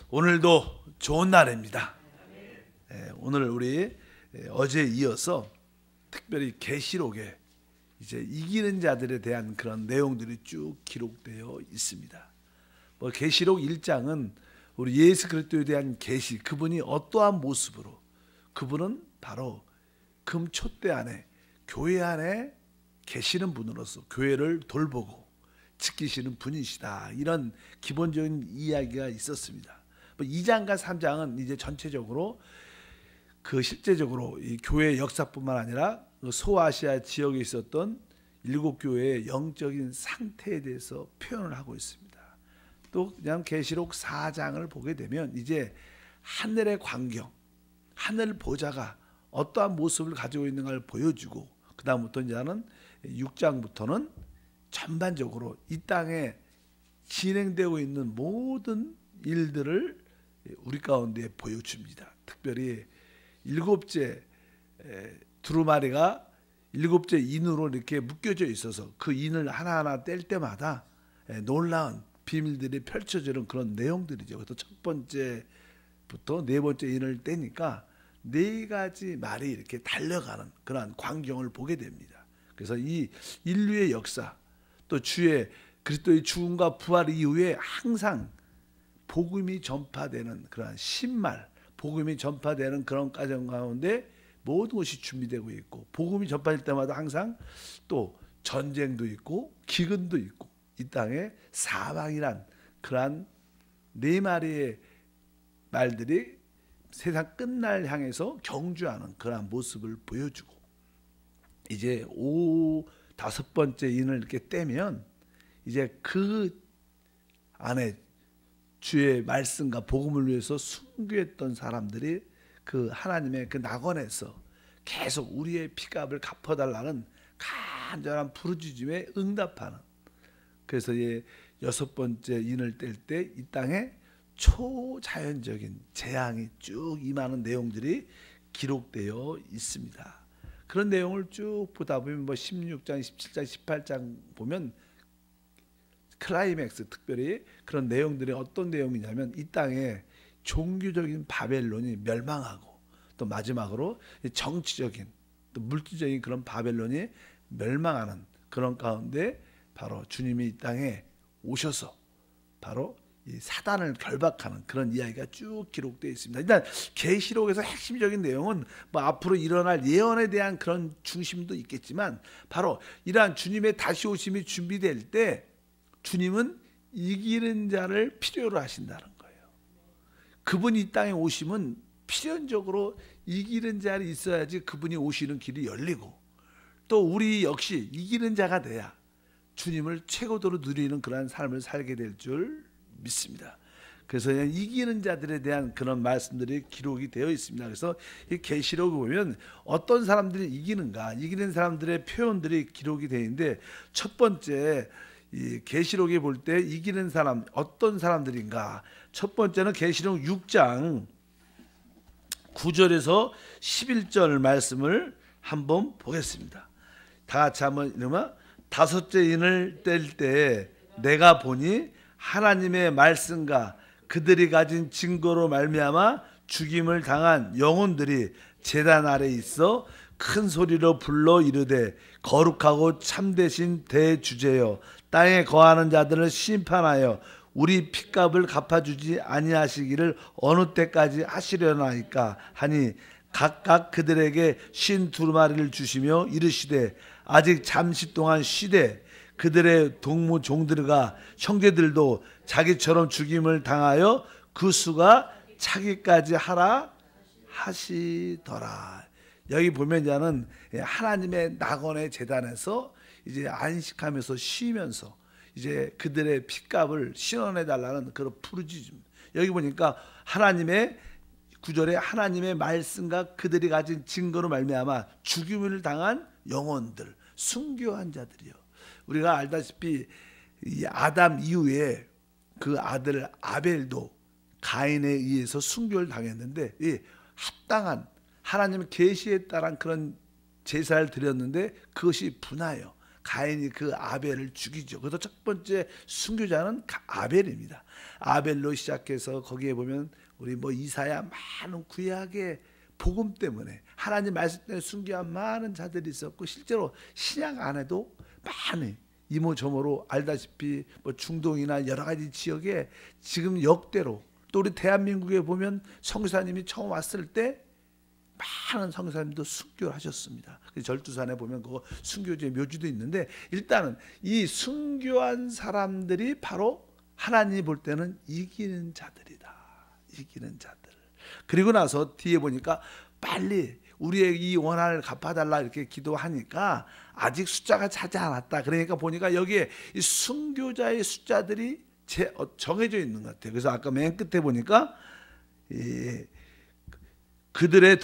오늘도 좋은 날입니다. 오늘 우리 어제에 이어서 특별히 계시록에 이제 이기는 자들에 대한 그런 내용들이 쭉 기록되어 있습니다. 계시록 1장은 우리 예수 그리스도에 대한 계시, 그분이 어떠한 모습으로, 그분은 바로 금촛대 안에 교회 안에 계시는 분으로서 교회를 돌보고 지키시는 분이시다, 이런 기본적인 이야기가 있었습니다. 2장과 3장은 이제 전체적으로 실제적으로 이 교회 역사뿐만 아니라 소아시아 지역에 있었던 7교회의 영적인 상태에 대해서 표현을 하고 있습니다. 또 그냥 계시록 4장을 보게 되면 이제 하늘의 광경, 하늘 보좌가 어떠한 모습을 가지고 있는가를 보여주고, 그 다음부터 이제는 6장부터는 전반적으로 이 땅에 진행되고 있는 모든 일들을 우리 가운데 보여줍니다. 특별히 7째 두루마리가 7째 인으로 이렇게 묶여져 있어서 그 인을 하나하나 뗄 때마다 놀라운 비밀들이 펼쳐지는 그런 내용들이죠. 그래서 첫 번째부터 네 번째 인을 떼니까 4가지 말이 이렇게 달려가는 그런 광경을 보게 됩니다. 그래서 이 인류의 역사, 또 주의 그리스도의 죽음과 부활 이후에 항상 복음이 전파되는 그런 신말, 복음이 전파되는 그런 과정 가운데 모든 것이 준비되고 있고, 복음이 전파될 때마다 항상 또 전쟁도 있고 기근도 있고, 이 땅에 사망이란 그러한 4마리의 말들이 세상 끝날 향해서 경주하는 그러한 모습을 보여주고, 이제 5번째 인을 이렇게 떼면 이제 그 안에 주의 말씀과 복음을 위해서 순교했던 사람들이 그 하나님의 그 낙원에서 계속 우리의 피값을 갚아달라는 간절한 부르짖음에 응답하는, 그래서 6번째 인을 뗄 때 이 땅에 초자연적인 재앙이 쭉 임하는 내용들이 기록되어 있습니다. 그런 내용을 쭉 보다 보면 16장, 17장, 18장 보면 클라이맥스, 특별히 그런 내용들이 어떤 내용이냐면 이 땅에 종교적인 바벨론이 멸망하고, 또 마지막으로 정치적인 또 물질적인 그런 바벨론이 멸망하는 그런 가운데 바로 주님이 이 땅에 오셔서 바로 이 사단을 결박하는 그런 이야기가 쭉 기록되어 있습니다. 일단 계시록에서 핵심적인 내용은 앞으로 일어날 예언에 대한 그런 중심도 있겠지만, 바로 이러한 주님의 다시 오심이 준비될 때 주님은 이기는 자를 필요로 하신다는 거예요. 그분이 이 땅에 오시면 필연적으로 이기는 자를 있어야지 그분이 오시는 길이 열리고, 또 우리 역시 이기는 자가 돼야 주님을 최고도로 누리는 그러한 삶을 살게 될 줄 믿습니다. 그래서 이기는 자들에 대한 그런 말씀들이 기록이 되어 있습니다. 그래서 이 계시록을 보면 어떤 사람들이 이기는가, 이기는 사람들의 표현들이 기록이 되어 있는데, 첫 번째 이 계시록에 볼 때 이기는 사람 어떤 사람들인가, 첫 번째는 계시록 6장 9절에서 11절 말씀을 한번 보겠습니다. 다 같이 한번 읽으면, 5째 인을 뗄 때 내가 보니 하나님의 말씀과 그들이 가진 증거로 말미암아 죽임을 당한 영혼들이 제단 아래 있어 큰 소리로 불러 이르되, 거룩하고 참되신 대주제여, 땅에 거하는 자들을 심판하여 우리 핏값을 갚아주지 아니하시기를 어느 때까지 하시려나이까 하니, 각각 그들에게 52마리를 주시며 이르시되, 아직 잠시 동안 쉬되 그들의 동무 종들과 형제들도 자기처럼 죽임을 당하여 그 수가 차기까지 하라 하시더라. 여기 보면 이제는 하나님의 낙원의 제단에서 이제 안식하면서 쉬면서 이제 그들의 핏값을 신원해 달라는 그런 부르짖음. 여기 보니까 하나님의 9절에 하나님의 말씀과 그들이 가진 증거로 말미암아 죽임을 당한 영혼들, 순교한 자들이요. 우리가 알다시피 이 아담 이후에 그 아들 아벨도 가인에 의해서 순교를 당했는데, 이 합당한 하나님의 계시에 따른 그런 제사를 드렸는데 그것이 분하여 가인이 그 아벨을 죽이죠. 그래서 첫 번째 순교자는 아벨입니다. 아벨로 시작해서 거기에 보면 우리 이사야 많은 구약의 복음 때문에 하나님 말씀 때문에 순교한 많은 자들이 있었고, 실제로 신약 안에도 많이 이모저모로 알다시피 중동이나 여러 가지 지역에 지금 역대로, 또 우리 대한민국에 보면 선교사님이 처음 왔을 때 많은 선교사님도 순교를 하셨습니다. 절두산에 보면 그거 순교지의 묘지도 있는데, 일단은 이 순교한 사람들이 바로 하나님이 볼 때는 이기는 자들이다. 이기는 자들. 그리고 나서 뒤에 보니까 빨리 우리의 이 원한을 갚아달라 이렇게 기도하니까 아직 숫자가 차지 않았다. 그러니까 보니까 여기에 이 순교자의 숫자들이 정해져 있는 것 같아요. 그래서 아까 맨 끝에 보니까 그들의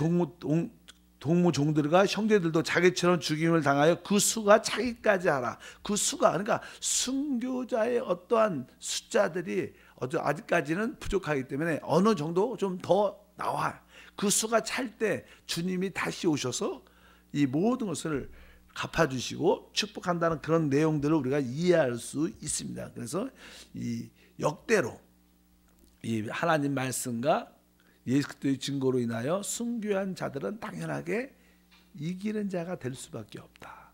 동무종들과 형제들도 자기처럼 죽임을 당하여 그 수가 차기까지 하라. 그 수가, 그러니까 순교자의 어떠한 숫자들이 아직까지는 부족하기 때문에 어느 정도 좀 더 나와. 그 수가 찰 때 주님이 다시 오셔서 이 모든 것을 갚아주시고 축복한다는 그런 내용들을 우리가 이해할 수 있습니다. 그래서 이 역대로 이 하나님 말씀과 예수 그리스도의 증거로 인하여 순교한 자들은 당연하게 이기는 자가 될 수밖에 없다.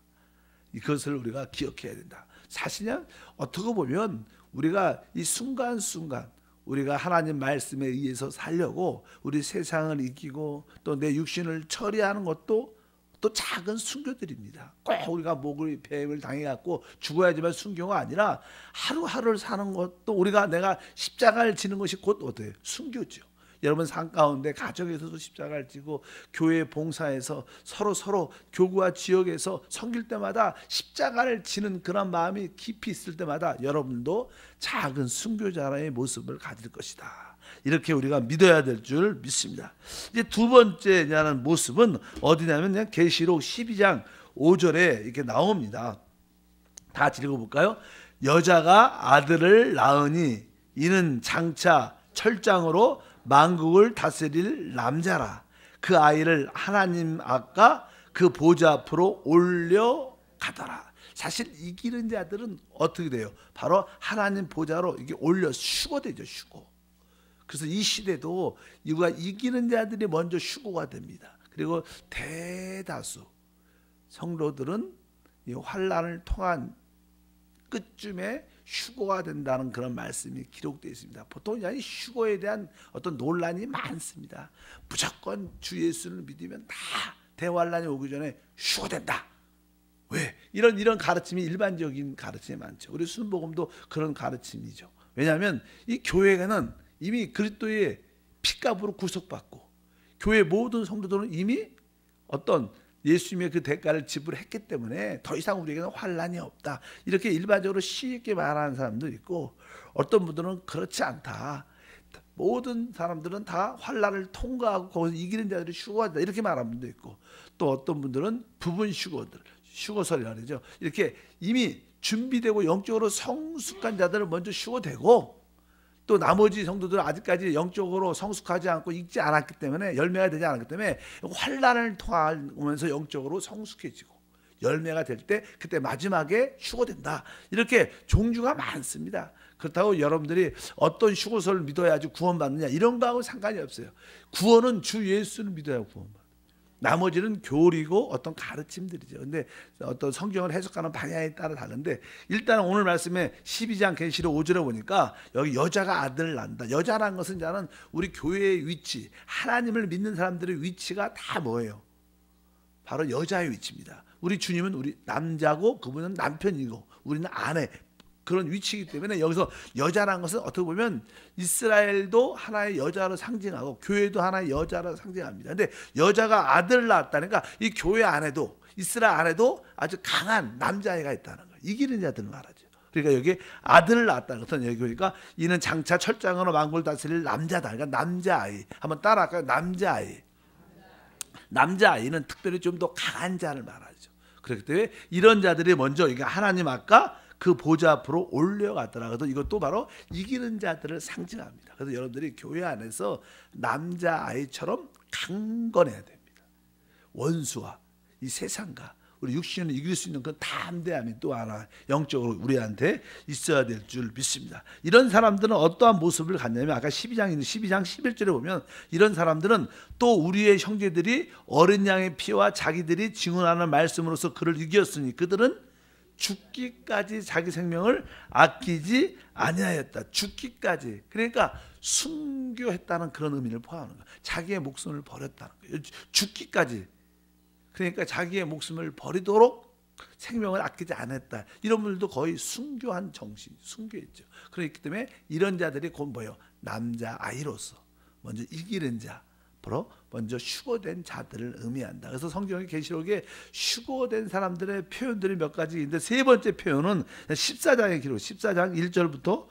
이것을 우리가 기억해야 된다. 사실은 어떻게 보면 우리가 이 순간순간 우리가 하나님 말씀에 의해서 살려고 우리 세상을 이기고 또 내 육신을 처리하는 것도 또 작은 순교들입니다. 꼭 우리가 목을 뱀을 당해갖고 죽어야지만 순교가 아니라 하루하루를 사는 것도 내가 십자가를 지는 것이 곧 어때요? 순교죠. 여러분 삶 가운데 가정에서도 십자가를 지고 교회 봉사에서 서로 교구와 지역에서 섬길 때마다 십자가를 지는 그런 마음이 깊이 있을 때마다 여러분도 작은 순교자의 모습을 가질 것이다. 이렇게 우리가 믿어야 될 줄 믿습니다. 이제 두 번째냐는 모습은 어디냐면 계시록 12장 5절에 이렇게 나옵니다. 다 같이 읽어볼까요? 여자가 아들을 낳으니 이는 장차 철장으로 만국을 다스릴 남자라. 그 아이를 하나님 앞과 그 보좌 앞으로 올려가더라. 사실 이기는 자들은 어떻게 돼요? 바로 하나님 보좌로 이게 올려 휴거되죠. 휴거. 그래서 이 시대도 이기는 자들이 먼저 휴거가 됩니다. 그리고 대다수 성도들은 이 환난을 통한 끝쯤에 휴거가 된다는 그런 말씀이 기록되어 있습니다. 보통 이 휴거에 대한 어떤 논란이 많습니다. 무조건 주 예수를 믿으면 다 대환란이 오기 전에 휴거된다. 왜? 이런 가르침이 일반적인 가르침이 많죠. 우리 순복음도 그런 가르침이죠. 왜냐하면 이 교회는 이미 그리스도의 피값으로 구속받고 교회 모든 성도들은 이미 어떤 예수님의 그 대가를 지불했기 때문에 더 이상 우리에게는 환난이 없다. 이렇게 일반적으로 쉽게 말하는 사람도 있고, 어떤 분들은 그렇지 않다. 모든 사람들은 다 환난을 통과하고 거기서 이기는 자들이 휴거한다. 이렇게 말하는 분도 있고, 또 어떤 분들은 부분 휴거설이라고 그러죠. 이렇게 이미 준비되고 영적으로 성숙한 자들을 먼저 휴거되고, 또 나머지 성도들은 아직까지 영적으로 성숙하지 않고 익지 않았기 때문에, 열매가 되지 않았기 때문에 환난을 통하면서 영적으로 성숙해지고 열매가 될 때 그때 마지막에 휴거된다. 이렇게 종류가 많습니다. 그렇다고 여러분들이 어떤 휴거설을 믿어야지 구원받느냐 이런 거하고 상관이 없어요. 구원은 주 예수를 믿어야 구원받아요. 나머지는 교리고 어떤 가르침들이죠. 근데 어떤 성경을 해석하는 방향에 따라 다른데, 일단 오늘 말씀에 12장 계시록 5절에 보니까 여기 여자가 아들을 낳는다. 여자라는 것은 저는 우리 교회의 위치, 하나님을 믿는 사람들의 위치가 다 뭐예요? 바로 여자의 위치입니다. 우리 주님은 우리 남자고 그분은 남편이고 우리는 아내, 그런 위치이기 때문에 여기서 여자라는 것은 어떻게 보면 이스라엘도 하나의 여자로 상징하고 교회도 하나의 여자로 상징합니다. 근데 여자가 아들을 낳았다니까 이 교회 안에도, 이스라엘 안에도 아주 강한 남자아이가 있다는 거예요. 이기는 자들을 말하죠. 그러니까 여기 아들을 낳았다는 것은 여기 보니까 이는 장차 철장으로 만국을 다스릴 남자다. 그러니까 남자아이. 한번 따라할까요? 남자아이. 남자아이는 특별히 좀 더 강한 자를 말하죠. 그렇기 때문에 이런 자들이 먼저 하나님 앞과 그 보좌 앞으로 올려가더라도 이것도 바로 이기는 자들을 상징합니다. 그래서 여러분들이 교회 안에서 남자아이처럼 강건해야 됩니다. 원수와 이 세상과 우리 육신을 이길 수 있는 그 담대함이 또 하나 영적으로 우리한테 있어야 될 줄 믿습니다. 이런 사람들은 어떠한 모습을 갖냐면 아까 12장 11절에 보면 이런 사람들은 또 우리의 형제들이 어린 양의 피와 자기들이 증언하는 말씀으로서 그를 이겼으니 그들은 죽기까지 자기 생명을 아끼지 아니하였다. 죽기까지. 그러니까 순교했다는 그런 의미를 포함하는 거예요. 자기의 목숨을 버렸다는 거예요. 죽기까지. 그러니까 자기의 목숨을 버리도록 생명을 아끼지 않았다. 이런 분들도 거의 순교한 정신, 순교했죠. 그렇기 때문에 이런 자들이 곧 뭐예요? 남자 아이로서 먼저 이기는 자, 바로 먼저 휴거된 자들을 의미한다. 그래서 성경의 계시록에 휴거된 사람들의 표현들이 몇 가지인데 세 번째 표현은 14장의 기록, 14장 1절부터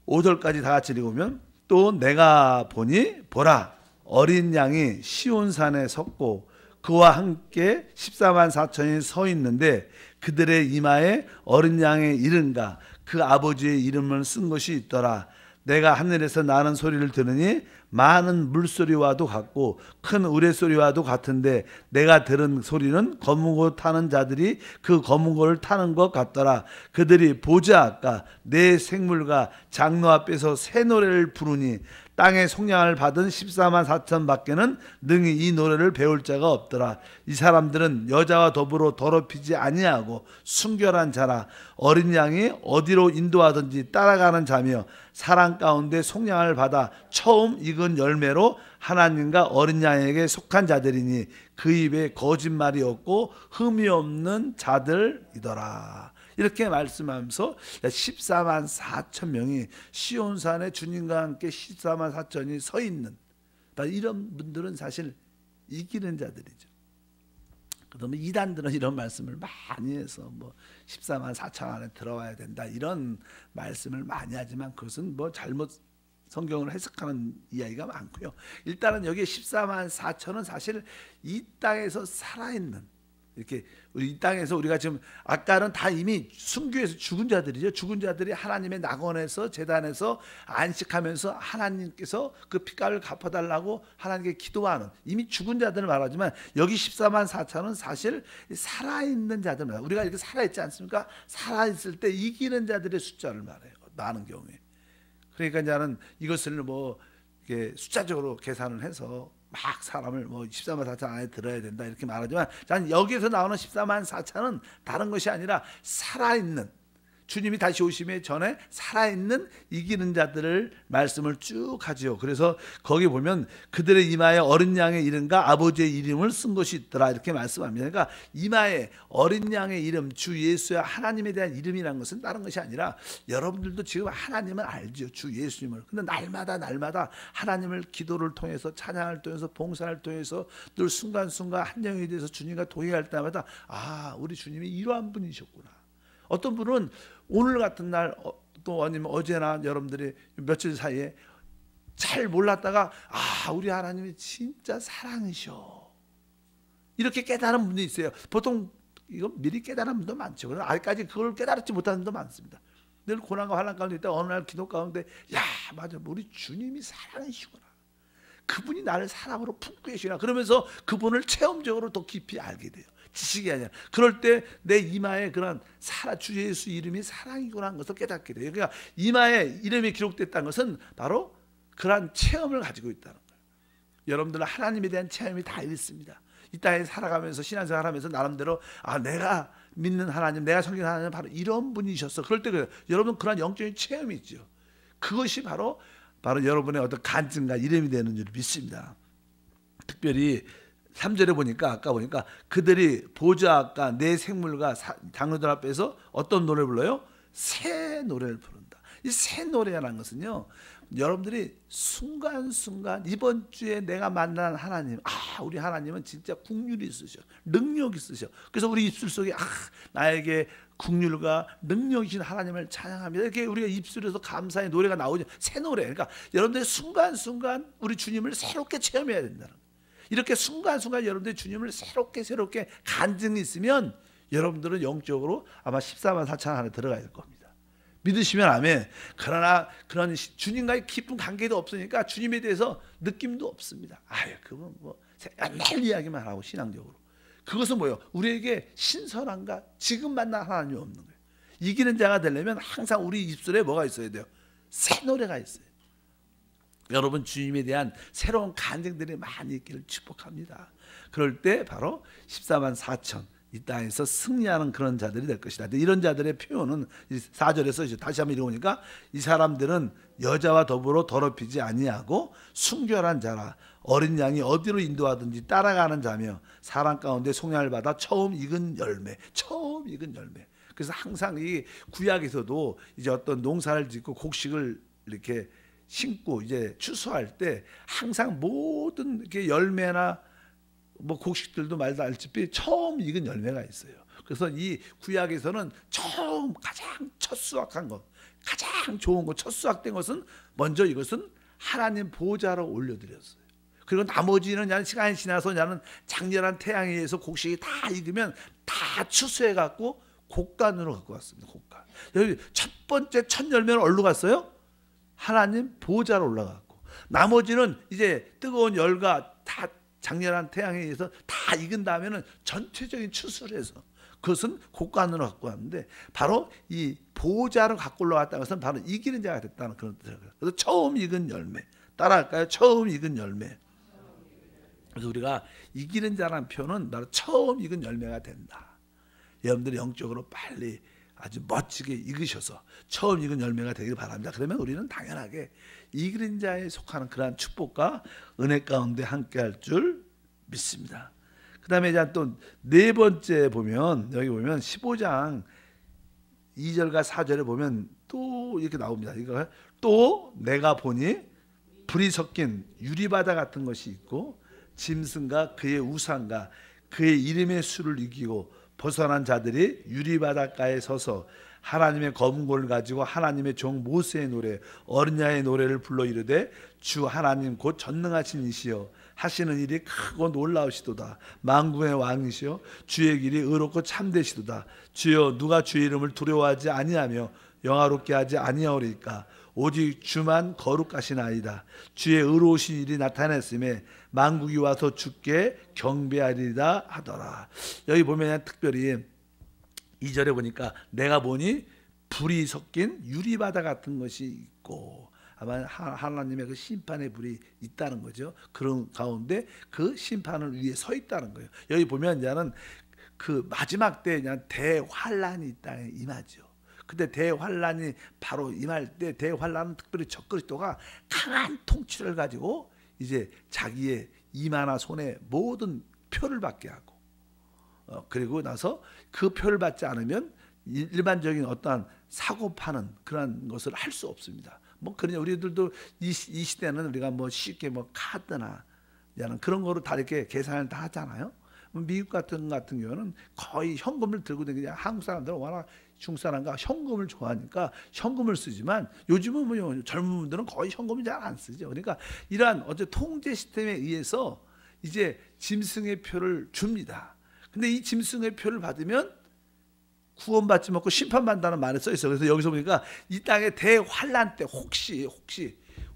5절까지 다 같이 읽으면 또 내가 보니 보라 어린 양이 시온산에 섰고 그와 함께 14만 4천이 서 있는데 그들의 이마에 어린 양의 이름과 그 아버지의 이름을 쓴 것이 있더라. 내가 하늘에서 나는 소리를 들으니 많은 물소리와도 같고 큰 우레소리와도 같은데 내가 들은 소리는 검은 고 타는 자들이 그 검은 고를 타는 것 같더라. 그들이 보좌가 내 생물과 장로 앞에서 새 노래를 부르니 땅의 속량을 받은 14만 4천 밖에는 능히 이 노래를 배울 자가 없더라. 이 사람들은 여자와 더불어 더럽히지 아니하고 순결한 자라. 어린 양이 어디로 인도하든지 따라가는 자며 사랑 가운데 속량을 받아 처음 익은 열매로 하나님과 어린 양에게 속한 자들이니 그 입에 거짓말이 없고 흠이 없는 자들이더라. 이렇게 말씀하면서 14만 4천 명이 시온산에 주님과 함께 14만 4천이 서 있는 이런 분들은 사실 이기는 자들이죠. 그러면 이단들은 이런 말씀을 많이 해서 뭐 14만 4천 안에 들어와야 된다 이런 말씀을 많이 하지만 그것은 뭐 잘못 성경을 해석하는 이야기가 많고요. 일단은 여기 14만 4천은 사실 이 땅에서 살아있는 이렇게 우리 이 땅에서 우리가 지금 아까는 다 이미 순교해서 죽은 자들이죠. 죽은 자들이 하나님의 낙원에서 제단에서 안식하면서 하나님께서 그 핏값을 갚아달라고 하나님께 기도하는 이미 죽은 자들을 말하지만 여기 14만 4천은 사실 살아있는 자들 말이에요. 우리가 이렇게 살아있지 않습니까? 살아있을 때 이기는 자들의 숫자를 말해요. 많은 경우에. 그러니까 나는 이것을 뭐 이렇게 숫자적으로 계산을 해서 막 사람을 뭐 14만 4천 안에 들어야 된다 이렇게 말하지만 난 여기에서 나오는 14만 4천은 다른 것이 아니라 살아있는 주님이 다시 오심에 전에 살아있는 이기는 자들을 말씀을 쭉 하지요. 그래서 거기 보면 그들의 이마에 어린 양의 이름과 아버지의 이름을 쓴 것이 있더라 이렇게 말씀합니다. 그러니까 이마에 어린 양의 이름 주 예수야 하나님에 대한 이름이라는 것은 다른 것이 아니라 여러분들도 지금 하나님을 알죠. 주 예수님을. 근데 날마다 하나님을 기도를 통해서 찬양을 통해서 봉사를 통해서 늘 순간순간 한 영이 돼서 주님과 동행할 때마다 아 우리 주님이 이러한 분이셨구나. 어떤 분은 오늘 같은 날 또 아니면 어제나 여러분들이 며칠 사이에 잘 몰랐다가 아 우리 하나님이 진짜 사랑이셔 이렇게 깨달은 분도 있어요. 보통 이거 미리 깨달은 분도 많죠. 그러나 아직까지 그걸 깨달지 못하는 분도 많습니다. 늘 고난과 환난 가운데 있다 어느 날 기도 가운데 야 맞아 우리 주님이 사랑이시구나. 그분이 나를 사랑으로 품고 계시나 그러면서 그분을 체험적으로 더 깊이 알게 돼요. 지식이 아니라 그럴 때 내 이마에 그런 주 예수 이름이 사랑이구나 하는 것을 깨닫게 돼요. 그러니까 이마에 이름이 기록됐다는 것은 바로 그러한 체험을 가지고 있다는 거예요. 여러분들은 하나님에 대한 체험이 다 있습니다. 이 땅에 살아가면서 신앙생활하면서 나름대로 아 내가 믿는 하나님 내가 섬기는 하나님은 바로 이런 분이셨어. 그럴 때 그래요. 여러분 그런 영적인 체험이 있죠. 그것이 바로 여러분의 어떤 간증과 이름이 되는 줄 믿습니다. 특별히 3절에 보니까 아까 보니까 그들이 보좌가 내 생물과 장로들 앞에서 어떤 노래를 불러요? 새 노래를 부른다. 이 새 노래라는 것은요. 여러분들이 순간순간 이번 주에 내가 만난 하나님 우리 하나님은 진짜 국률이 있으셔. 능력이 있으셔. 그래서 우리 입술 속에 나에게 국률과 능력이신 하나님을 찬양합니다. 이렇게 우리가 입술에서 감사의 노래가 나오죠. 새 노래. 그러니까 여러분들이 순간순간 우리 주님을 새롭게 체험해야 된다는 거예요. 이렇게 순간순간 여러분들이 주님을 새롭게 간증이 있으면 여러분들은 영적으로 아마 14만 4천 안에 들어가야 될 겁니다. 믿으시면 아멘. 그러나 그런 주님과의 깊은 관계도 없으니까 주님에 대해서 느낌도 없습니다. 그분 뭐 맨날 이야기만 하고 신앙적으로. 그것은 뭐예요? 우리에게 신선함과 지금 만난 하나님이 없는 거예요. 이기는 자가 되려면 항상 우리 입술에 뭐가 있어야 돼요? 새 노래가 있어요. 여러분 주님에 대한 새로운 간증들이 많이 있기를 축복합니다. 그럴 때 바로 14만 4천 이 땅에서 승리하는 그런 자들이 될 것이다. 이런 자들의 표현은 4절에서 다시 한번 읽어보니까 이 사람들은 여자와 더불어 더럽히지 아니하고 순결한 자라 어린 양이 어디로 인도하든지 따라가는 자며 사람 가운데 속량을 받아 처음 익은 열매. 그래서 항상 이 구약에서도 이제 어떤 농사를 짓고 곡식을 이렇게 심고 이제 추수할 때 항상 모든 이렇게 열매나 뭐 곡식들도 말도 알다시피 처음 익은 열매가 있어요. 그래서 이 구약에서는 처음 가장 첫 수확한 것, 가장 좋은 것, 첫 수확된 것은 먼저 이것은 하나님 보좌로 올려드렸어요. 그리고 나머지는 그냥 시간이 지나서 그냥 장렬한 태양에 의해서 곡식이 다 익으면 다 추수해 갖고 곡간으로 갖고 왔습니다. 곡간. 여기 첫 번째 첫 열매는 어디로 갔어요? 하나님 보좌로 올라갔고, 나머지는 이제 뜨거운 열과 다 장렬한 태양에 의해서 다 익은 다음에는 전체적인 추수를 해서 그것은 곡간으로 갖고 왔는데, 바로 이 보좌를 갖고 올라왔다는 것은 바로 이기는 자가 됐다는 그런 뜻이에요. 그래서 처음 익은 열매, 따라할까요? 처음 익은 열매. 그래서 우리가 이기는 자라는 표현은 바로 처음 익은 열매가 된다. 여러분들이 영적으로 빨리 아주 멋지게 익으셔서 처음 익은 열매가 되길 바랍니다. 그러면 우리는 당연하게 이기는 자에 속하는 그러한 축복과 은혜 가운데 함께할 줄 믿습니다. 그 다음에 이제 또 네 번째 보면, 여기 보면 15장 2절과 4절에 보면 또 이렇게 나옵니다. 이거 또 내가 보니 불이 섞인 유리바다 같은 것이 있고 짐승과 그의 우상과 그의 이름의 수를 이기고 벗어난 자들이 유리바닷가에 서서 하나님의 검은고를 가지고 하나님의 종 모세의 노래 어린 양의 노래를 불러 이르되 주 하나님 곧 전능하신 이시여 하시는 일이 크고 놀라우시도다. 만군의 왕이시여 주의 길이 의롭고 참되시도다. 주여 누가 주의 이름을 두려워하지 아니하며 영화롭게 하지 아니하오리까. 오직 주만 거룩하시나이다. 주의 의로우신 일이 나타났음에 만국이 와서 주께 경배하리라 하더라. 여기 보면 특별히 2절에 보니까 내가 보니 불이 섞인 유리바다 같은 것이 있고, 아마 하나님의 그 심판의 불이 있다는 거죠. 그런 가운데 그 심판을 위해 서 있다는 거예요. 여기 보면 이제는 그 마지막 때 그냥 대환란이 이 땅에 임하죠. 근데 대환란이 바로 임할 때 대환란은 특별히 적그리스도가 강한 통치를 가지고 이제 자기의 이마나 손에 모든 표를 받게 하고, 그리고 나서 그 표를 받지 않으면 일반적인 어떠한 사고 파는 그런 것을 할 수 없습니다. 뭐 그러냐, 우리들도 이 시대는 우리가 뭐 쉽게 뭐 카드나 그런 거로 다 이렇게 계산을 다 하잖아요. 미국 같은 경우는 거의 현금을 들고 다니냐. 한국 사람들은 워낙 중국 사람과 현금을 좋아하니까 현금을 쓰지만 요즘은 뭐 젊은 분들은 거의 현금을 잘 안 쓰죠. 그러니까 이러한 어째 통제 시스템에 의해서 이제 짐승의 표를 줍니다. 근데 이 짐승의 표를 받으면 구원받지 못하고 심판받는다는 말이 써 있어요. 그래서 여기서 보니까 이 땅의 대환란 때 혹시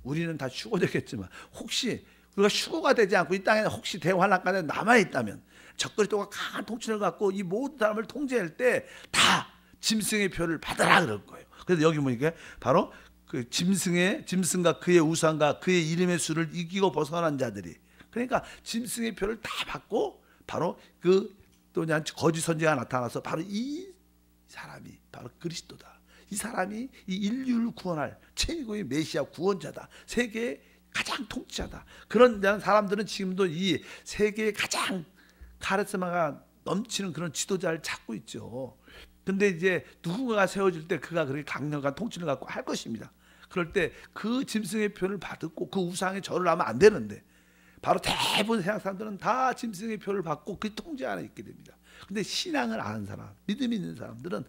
우리는 다 휴거되겠지만 혹시 우리가 휴거가 되지 않고 이 땅에 혹시 대환란까지 남아 있다면 적그리스도가 강한 통치를 갖고 이 모든 사람을 통제할 때 다 짐승의 표를 받아라 그럴 거예요. 그래서 여기 보니까 바로 그 짐승과 그의 우상과 그의 이름의 수를 이기고 벗어난 자들이, 그러니까 짐승의 표를 다 받고 바로 그 또 그냥 거짓 선지자가 나타나서 바로 이 사람이 바로 그리스도다. 이 사람이 이 인류를 구원할 최고의 메시아 구원자다. 세계의 가장 통치자다. 그런 사람들은 지금도 이 세계의 가장 카리스마가 넘치는 그런 지도자를 찾고 있죠. 근데 이제 누군가가 세워질 때 그가 그렇게 강력한 통치를 갖고 할 것입니다. 그럴 때 그 짐승의 표를 받고 그 우상에 절을 하면 안 되는데, 바로 대부분 세상 사람들은 다 짐승의 표를 받고 그 통제 안에 있게 됩니다. 근데 신앙을 아는 사람, 믿음 있는 사람들은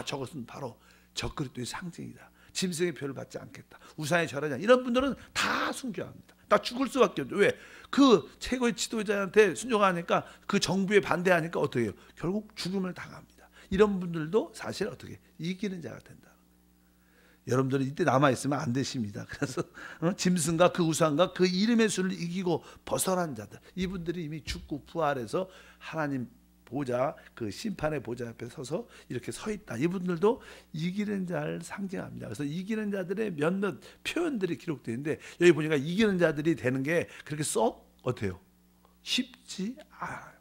저것은 바로 적그리스도의 상징이다. 짐승의 표를 받지 않겠다. 우상에 절하지 않 이런 분들은 다 순교합니다. 다 죽을 수밖에 없죠. 왜? 그 최고의 지도자한테 순종하니까 그 정부에 반대하니까 어떻게 해요? 결국 죽음을 당합니다. 이런 분들도 사실 어떻게 이기는 자가 된다. 여러분들은 이때 남아있으면 안 되십니다. 그래서 짐승과 그 우상과 그 이름의 수를 이기고 벗어난 자들, 이분들이 이미 죽고 부활해서 하나님 보좌, 그 심판의 보좌 앞에 서서 이렇게 서 있다. 이분들도 이기는 자를 상징합니다. 그래서 이기는 자들의 몇몇 표현들이 기록되어 있는데 여기 보니까 이기는 자들이 되는 게 그렇게 썩 어때요? 쉽지 않아요.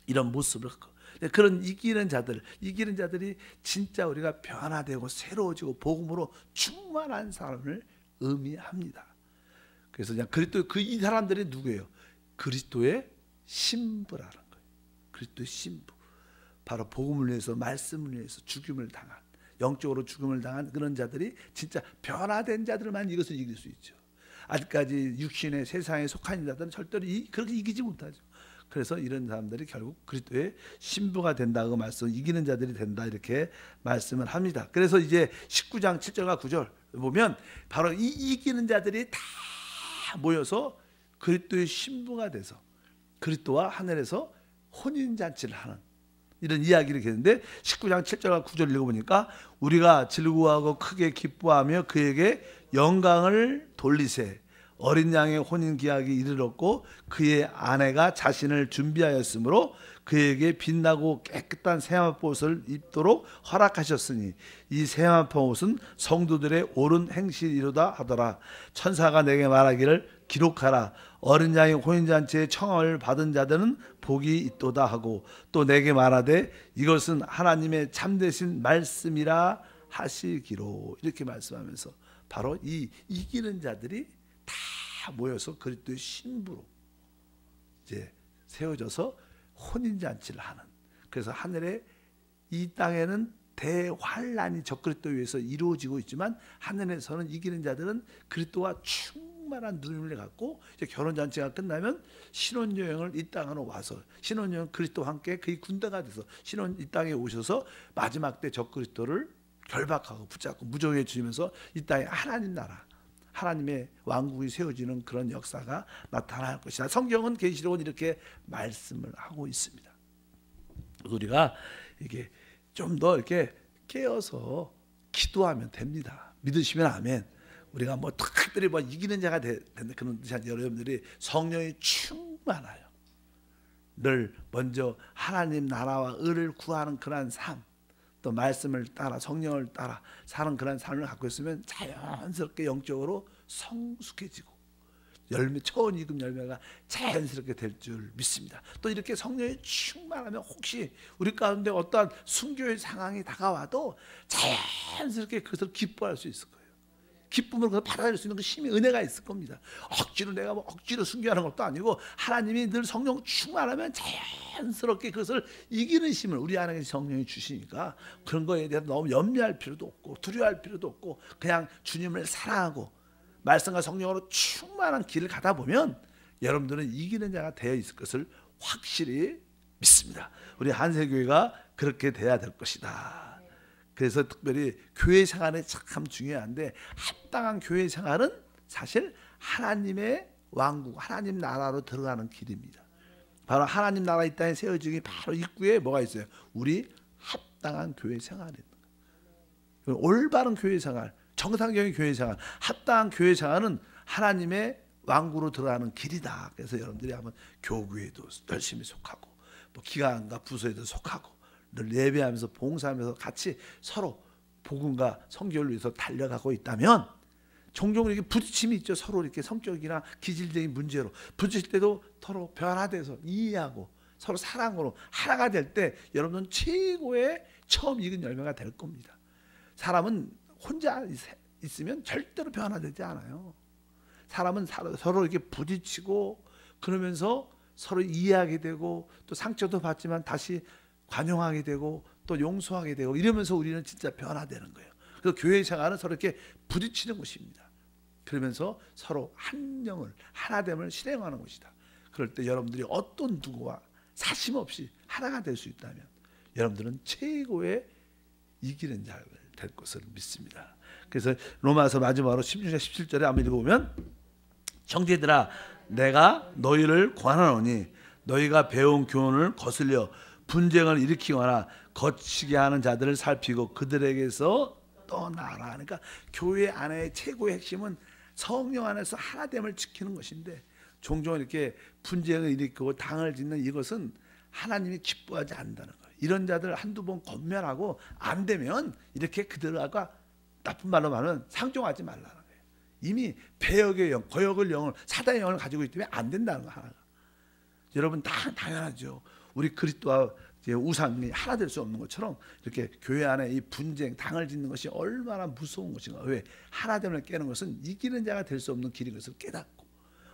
이런 모습을 갖고 그런 이기는 자들이 진짜 우리가 변화되고 새로워지고 복음으로 충만한 사람을 의미합니다. 그래서 그냥 그리스도 이 사람들이 누구예요? 그리스도의 신부라는 거예요. 그리스도의 신부. 바로 복음을 위해서 말씀을 위해서 죽임을 당한 영적으로 죽음을 당한 그런 자들이 진짜 변화된 자들만 이것을 이길 수 있죠. 아직까지 육신의 세상에 속한 자들은 절대로 그렇게 이기지 못하죠. 그래서 이런 사람들이 결국 그리스도의 신부가 된다고 말씀, 이기는 자들이 된다 이렇게 말씀을 합니다. 그래서 이제 19장 7절과 9절 보면 바로 이 이기는 자들이 다 모여서 그리스도의 신부가 돼서 그리스도와 하늘에서 혼인잔치를 하는 이런 이야기를 했는데 19장 7절과 9절 읽어보니까 우리가 즐거워하고 크게 기뻐하며 그에게 영광을 돌리세 어린 양의 혼인 기약이 이르렀고 그의 아내가 자신을 준비하였으므로 그에게 빛나고 깨끗한 세마포 옷을 입도록 허락하셨으니 이 세마포 옷은 성도들의 옳은 행실이로다 하더라. 천사가 내게 말하기를 기록하라. 어린 양의 혼인잔치에 청함을 받은 자들은 복이 있도다 하고 또 내게 말하되 이것은 하나님의 참되신 말씀이라 하시기로 이렇게 말씀하면서 바로 이 이기는 자들이 다 모여서 그리스도의 신부로 이제 세워져서 혼인잔치를 하는. 그래서 하늘에 이 땅에는 대환란이 적그리스도 위해서 이루어지고 있지만 하늘에서는 이기는 자들은 그리스도와 충만한 누림을 갖고 이제 결혼잔치가 끝나면 신혼여행을 이 땅으로 와서 신혼여행 그리스도와 함께 그의 군대가 돼서 이 땅에 오셔서 마지막 때 적그리스도를 결박하고 붙잡고 무정해 주시면서 이 땅에 하나님 나라 하나님의 왕국이 세워지는 그런 역사가 나타날 것이다. 성경은 계시록은 이렇게 말씀을 하고 있습니다. 우리가 이게 좀 더 이렇게 깨어서 기도하면 됩니다. 믿으시면 아멘. 우리가 뭐 특별히 뭐 이기는 자가 된다 그런 뜻이 아니라 여러분들이 성령이 충만하여 늘 먼저 하나님 나라와 의를 구하는 그러한 삶, 또 말씀을 따라 성령을 따라 사는 그런 삶을 갖고 있으면 자연스럽게 영적으로 성숙해지고 열매 처음 익은 열매가 자연스럽게 될 줄 믿습니다. 또 이렇게 성령이 충만하면 혹시 우리 가운데 어떠한 순교의 상황이 다가와도 자연스럽게 그것을 기뻐할 수 있을 거예요. 기쁨으로 그걸 받아들일 수 있는 그 힘이 은혜가 있을 겁니다. 억지로 내가 뭐 억지로 순교하는 것도 아니고 하나님이 늘 성령 충만하면 자연스럽게 그것을 이기는 힘을 우리 안에 성령이 주시니까 그런 거에 대해서 너무 염려할 필요도 없고 두려워할 필요도 없고 그냥 주님을 사랑하고 말씀과 성령으로 충만한 길을 가다 보면 여러분들은 이기는 자가 되어 있을 것을 확실히 믿습니다. 우리 한세교회가 그렇게 돼야 될 것이다. 그래서 특별히 교회 생활이 참 중요한데 합당한 교회 생활은 사실 하나님의 왕국, 하나님 나라로 들어가는 길입니다. 바로 하나님 나라 이 땅에 세워지기 바로 입구에 뭐가 있어요? 우리 합당한 교회 생활이 있는 거예요. 올바른 교회 생활, 정상적인 교회 생활, 합당한 교회 생활은 하나님의 왕국으로 들어가는 길이다. 그래서 여러분들이 한번 교구에도 열심히 속하고 뭐 기관과 부서에도 속하고 늘 예배하면서 봉사하면서 같이 서로 복음과 선교를 위해서 달려가고 있다면 종종 이렇게 부딪힘이 있죠. 서로 이렇게 성격이나 기질적인 문제로 부딪힐 때도 서로 변화돼서 이해하고 서로 사랑으로 하나가 될 때 여러분은 최고의 처음 익은 열매가 될 겁니다. 사람은 혼자 있으면 절대로 변화되지 않아요. 사람은 서로 이렇게 부딪히고 그러면서 서로 이해하게 되고 또 상처도 받지만 다시 관용하게 되고 또 용서하게 되고 이러면서 우리는 진짜 변화되는 거예요. 그래서 교회 생활은 서로 이렇게 부딪히는 것입니다. 그러면서 서로 한 영을 하나됨을 실행하는 것이다. 그럴 때 여러분들이 어떤 누구와 사심 없이 하나가 될 수 있다면 여러분들은 최고의 이기는 자가 될 것을 믿습니다. 그래서 로마서 마지막으로 16절 17절에 한번 읽어보면 형제들아 내가 너희를 권하노니 너희가 배운 교훈을 거슬려 분쟁을 일으키거나 거치게 하는 자들을 살피고 그들에게서 떠나라. 그러니까 교회 안에 최고의 핵심은 성령 안에서 하나됨을 지키는 것인데 종종 이렇게 분쟁을 일으키고 당을 짓는 이것은 하나님이 기뻐하지 않는다는 거예요. 이런 자들 한두 번 권면하고 안 되면 이렇게 그들과 나쁜 말로 말하면 상종하지 말라는 거예요. 이미 배역의 영, 거역의 영을, 사단의 영을 가지고 있기 때문에 안 된다는 거 하나가. 여러분 당연하죠. 우리 그리스도와 우상이 하나 될 수 없는 것처럼 이렇게 교회 안에 이 분쟁, 당을 짓는 것이 얼마나 무서운 것인가. 왜? 하나됨을 깨는 것은 이기는 자가 될 수 없는 길인 것을 깨닫고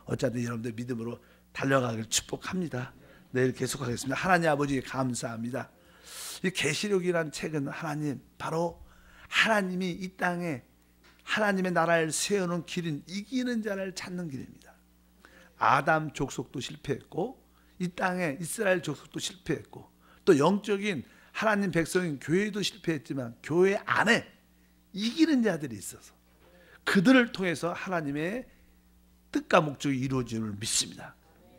어쨌든 여러분들 믿음으로 달려가길 축복합니다. 내일 계속하겠습니다. 하나님 아버지 감사합니다. 이 계시록이라는 책은 하나님 바로 하나님이 이 땅에 하나님의 나라를 세우는 길은 이기는 자를 찾는 길입니다. 아담 족속도 실패했고 이 땅에 이스라엘 족속도 실패했고 또 영적인 하나님 백성인 교회도 실패했지만 교회 안에 이기는 자들이 있어서 그들을 통해서 하나님의 뜻과 목적이 이루어짐을 믿습니다.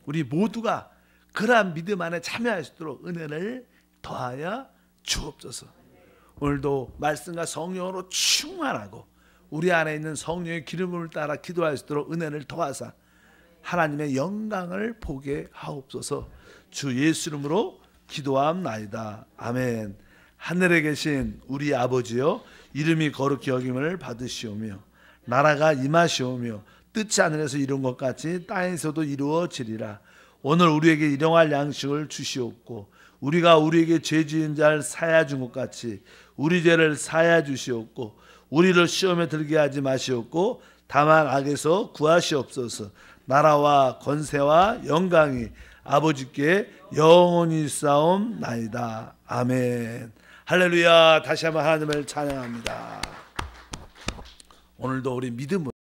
우리 모두가 그러한 믿음 안에 참여할 수 있도록 은혜를 더하여 주옵소서. 오늘도 말씀과 성령으로 충만하고 우리 안에 있는 성령의 기름을 따라 기도할 수 있도록 은혜를 더하사 하나님의 영광을 보게 하옵소서. 주 예수 이름으로 기도함나이다. 아멘. 하늘에 계신 우리 아버지여, 이름이 거룩히 여김을 받으시오며 나라가 임하시오며 뜻이 하늘에서 이룬 것 같이 땅에서도 이루어지리라. 오늘 우리에게 일용할 양식을 주시옵고 우리가 우리에게 죄 지은 자를 사하여 준 것 같이 우리 죄를 사하여 주시옵고 우리를 시험에 들게 하지 마시옵고 다만 악에서 구하시옵소서. 나라와 권세와 영광이 아버지께 영원히 싸움나이다. 아멘. 할렐루야. 다시 한번 하나님을 찬양합니다. 오늘도 우리 믿음으로